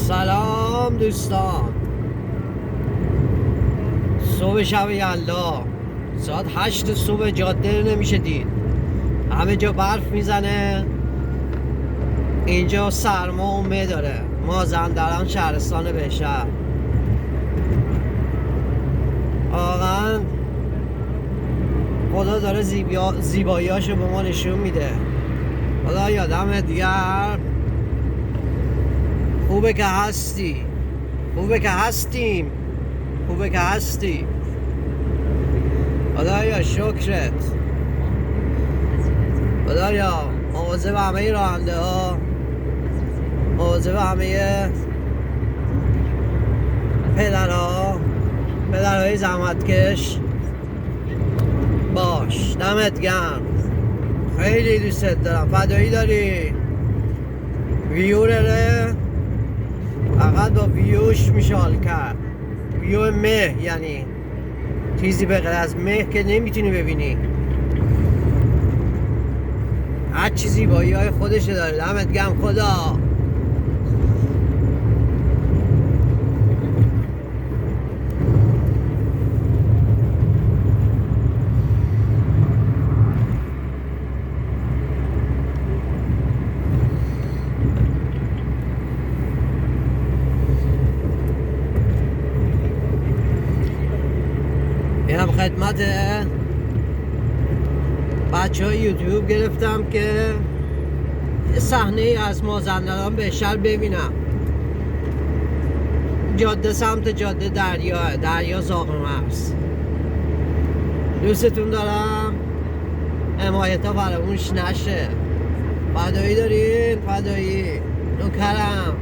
سلام دوستان، صبح شب یلدا ساعت 8 صبح جاده نمیشه دید، همه جا برف میزنه. اینجا سرما و مه داره. مازندران شهرستان بهشهر. واقعا خدا داره زیباییاشو به ما نشون میده. خدا یادمت گرم. خوبه که هستی، خوبه که هستیم، خوبه که هستی. خدایا شکرت. خدایا مواظب همه راننده ها، مواظب همه پدرهای زحمتکش باش. دمت گرم، خیلی دوستت دارم. فدایی داری. ویوره فقط با ویوش میشه حال کرد. ویو مه یعنی چیزی به غیر از مه که نمیتونی ببینی. هر چیزی با های خودشه داره. دمت گرم خدا. اینم خدمت بچه های یوتیوب گرفتم که یه صحنه از مازندران بهشهر ببینم. جاده سمت جاده دریا زاغمرز. دوستتون دارم. حمایت ها فراموش نشه. فدایی دارین، فدایی. نوکرم.